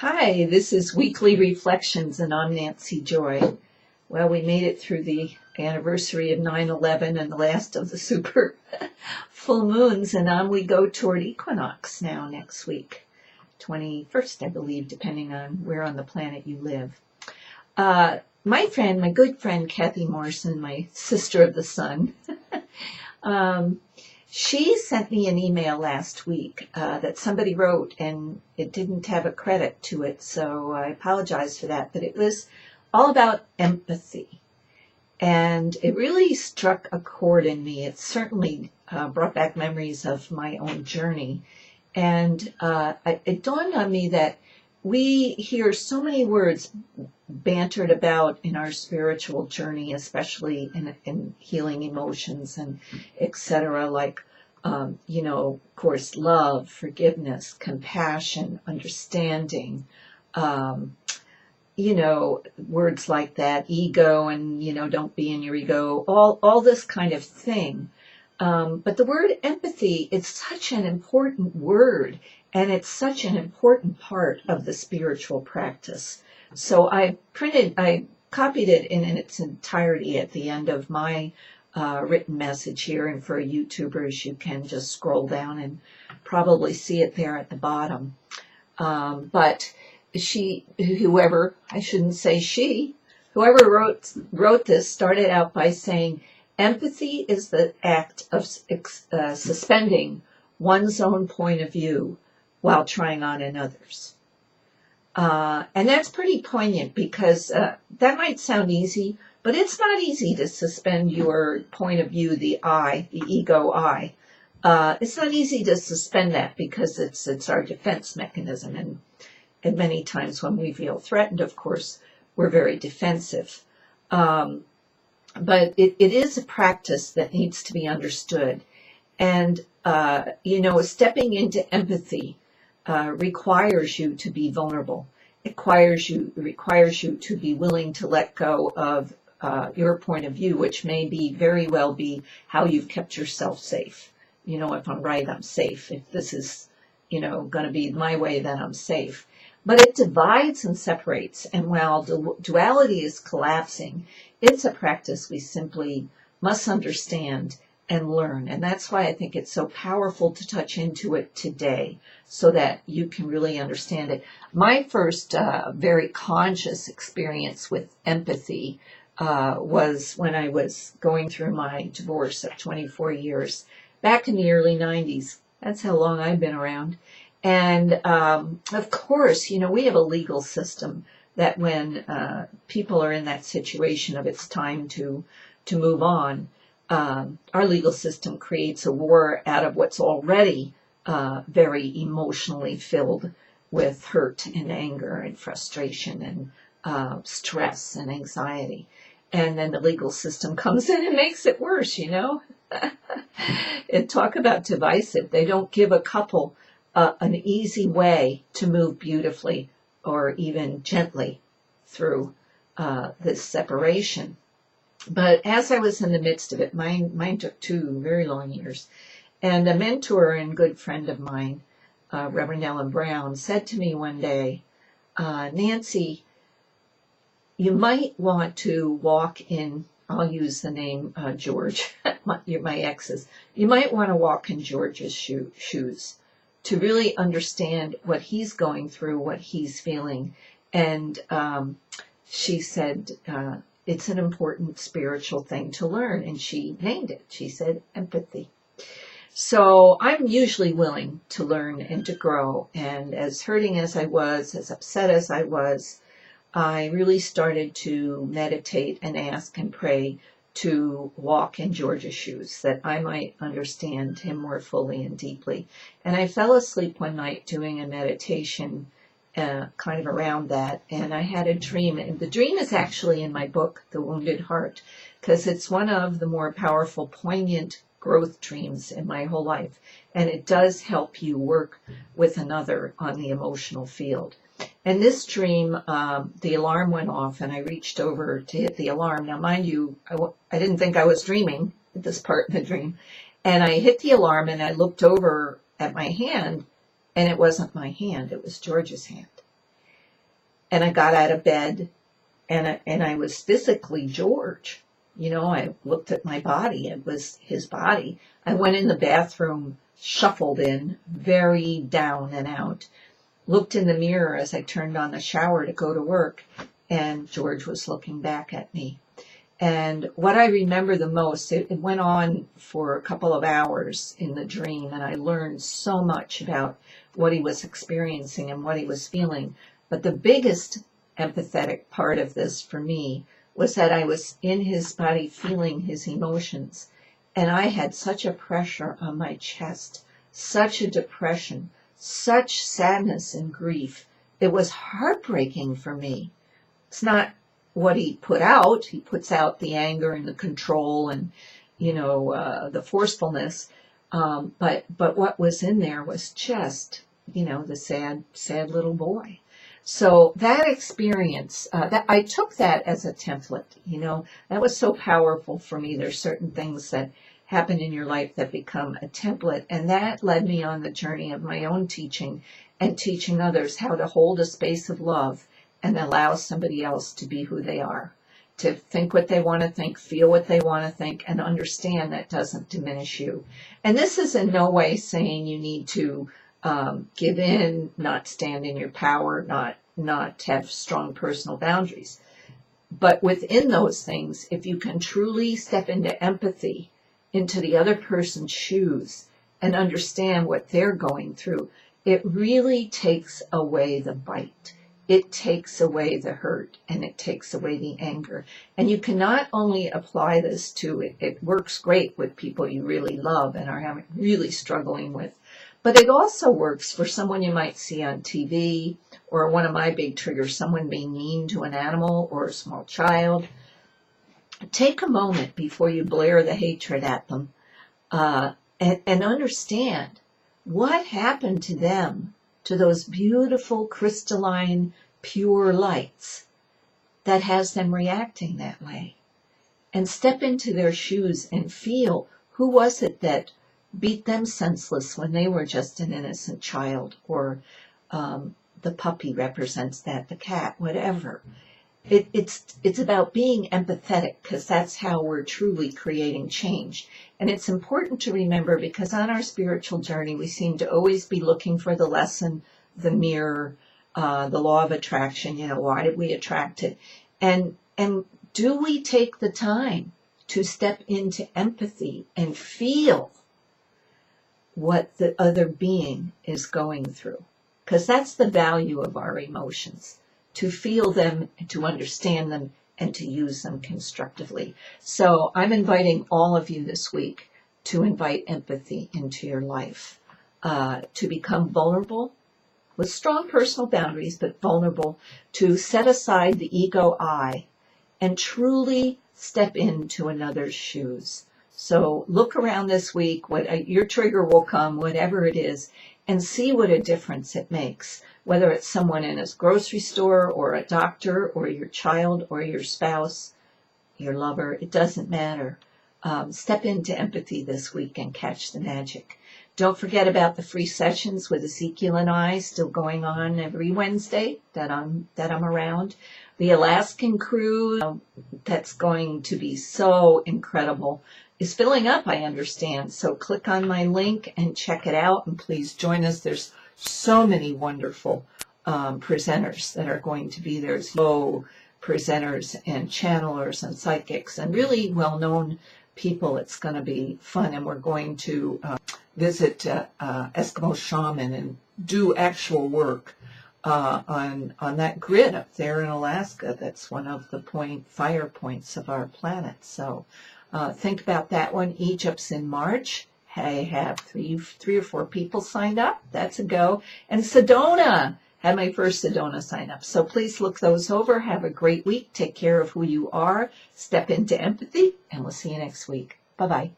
Hi, this is Weekly Reflections, and I'm Nancy Joy. Well, we made it through the anniversary of 9/11 and the last of the super full moons, and on we go toward equinox now next week, 21st, I believe, depending on where on the planet you live. My good friend Kathy Morrison, my sister of the sun, she sent me an email last week that somebody wrote, and it didn't have a credit to it, so I apologize for that. But it was all about empathy, and it really struck a chord in me. It certainly brought back memories of my own journey, and it dawned on me that we hear so many words bantered about in our spiritual journey, especially in healing emotions and etc., like, of course, love, forgiveness, compassion, understanding, words like that, ego, and, don't be in your ego, all this kind of thing. But the word empathy is such an important word, and it's such an important part of the spiritual practice. So I copied it in its entirety at the end of my written message here, and for YouTubers, you can just scroll down and probably see it there at the bottom. But whoever wrote this started out by saying, empathy is the act of suspending one's own point of view while trying on another's. And that's pretty poignant because that might sound easy, but it's not easy to suspend your point of view, the ego I. It's not easy to suspend that because it's our defense mechanism. And many times when we feel threatened, of course, we're very defensive. But it is a practice that needs to be understood. And, stepping into empathy requires you to be vulnerable. It requires you to be willing to let go of your point of view, which may very well be how you've kept yourself safe. If I'm right, I'm safe. If this is, going to be my way, then I'm safe. But it divides and separates. And while duality is collapsing, it's a practice we simply must understand and learn. And that's why I think it's so powerful to touch into it today so that you can really understand it. My first very conscious experience with empathy was when I was going through my divorce of 24 years, back in the early 90s. That's how long I've been around. And of course, we have a legal system that when people are in that situation of it's time to move on, our legal system creates a war out of what's already very emotionally filled with hurt and anger and frustration and stress and anxiety. And then the legal system comes in and makes it worse, And talk about divisive. They don't give a couple an easy way to move beautifully or even gently through this separation. But as I was in the midst of it, mine took 2 very long years, and a mentor and good friend of mine, Reverend Ellen Brown, said to me one day, Nancy, you might want to walk in, I'll use the name George, my ex's, you might want to walk in George's shoes to really understand what he's going through, what he's feeling. And she said, it's an important spiritual thing to learn. And she named it. She said, empathy. So I'm usually willing to learn and to grow. And as hurting as I was, as upset as I was, I really started to meditate and ask and pray to walk in George's shoes, that I might understand him more fully and deeply. And I fell asleep one night doing a meditation kind of around that, and I had a dream. And the dream is actually in my book, The Wounded Heart, because it's one of the more powerful, poignant growth dreams in my whole life. And it does help you work with another on the emotional field. And this dream, the alarm went off, and I reached over to hit the alarm. Now, mind you, I didn't think I was dreaming at this part in the dream. And I hit the alarm, and I looked over at my hand, and it wasn't my hand. It was George's hand. And I got out of bed, and I was physically George. You know, I looked at my body. It was his body. I went in the bathroom, shuffled in, very down and out, looked in the mirror as I turned on the shower to go to work, and George was looking back at me. And what I remember the most, it went on for a couple of hours in the dream, and I learned so much about what he was experiencing and what he was feeling. But the biggest empathetic part of this for me was that I was in his body feeling his emotions, and I had such a pressure on my chest, such a depression, such sadness and grief. It was heartbreaking for me. It's not what he put out. He puts out the anger and the control and, the forcefulness. But what was in there was just, the sad little boy. So that experience, that I took that as a template, that was so powerful for me. There's certain things that happen in your life that become a template. And that led me on the journey of my own teaching and teaching others how to hold a space of love and allow somebody else to be who they are, to think what they want to think, feel what they want to think, and understand that doesn't diminish you. And this is in no way saying you need to give in, not stand in your power, not have strong personal boundaries. But within those things, if you can truly step into empathy, into the other person's shoes, and understand what they're going through, it really takes away the bite. It takes away the hurt, and it takes away the anger. And you can not only apply this to it, it works great with people you really love and are really struggling with, but it also works for someone you might see on TV, or one of my big triggers, someone being mean to an animal or a small child. Take a moment before you blare the hatred at them, and understand what happened to them, to those beautiful, crystalline, pure lights that has them reacting that way. And step into their shoes and feel, who was it that beat them senseless when they were just an innocent child, or the puppy represents that, the cat, whatever. It's about being empathetic, because that's how we're truly creating change. And it's important to remember, because on our spiritual journey, we seem to always be looking for the lesson, the mirror, the law of attraction. Why did we attract it? And do we take the time to step into empathy and feel what the other being is going through? Because that's the value of our emotions, to feel them, to understand them, and to use them constructively. So I'm inviting all of you this week to invite empathy into your life, to become vulnerable with strong personal boundaries, but vulnerable, to set aside the ego I and truly step into another's shoes. So look around this week, your trigger will come, whatever it is, and see what a difference it makes, whether it's someone in a grocery store or a doctor or your child or your spouse, your lover, it doesn't matter. Step into empathy this week and catch the magic. Don't forget about the free sessions with Ezekiel and I, still going on every Wednesday that I'm around. The Alaskan cruise, that's going to be so incredible, is filling up, I understand. So click on my link and check it out, and please join us. There's so many wonderful presenters that are going to be there. So presenters and channelers and psychics and really well-known people. It's going to be fun, and we're going to visit Eskimo shaman and do actual work on that grid up there in Alaska. That's one of the fire points of our planet. So think about that one. Egypt's in March. I have three or four people signed up. That's a go. And Sedona, had my first Sedona sign up. So please look those over. Have a great week. Take care of who you are. Step into empathy, and we'll see you next week. Bye-bye.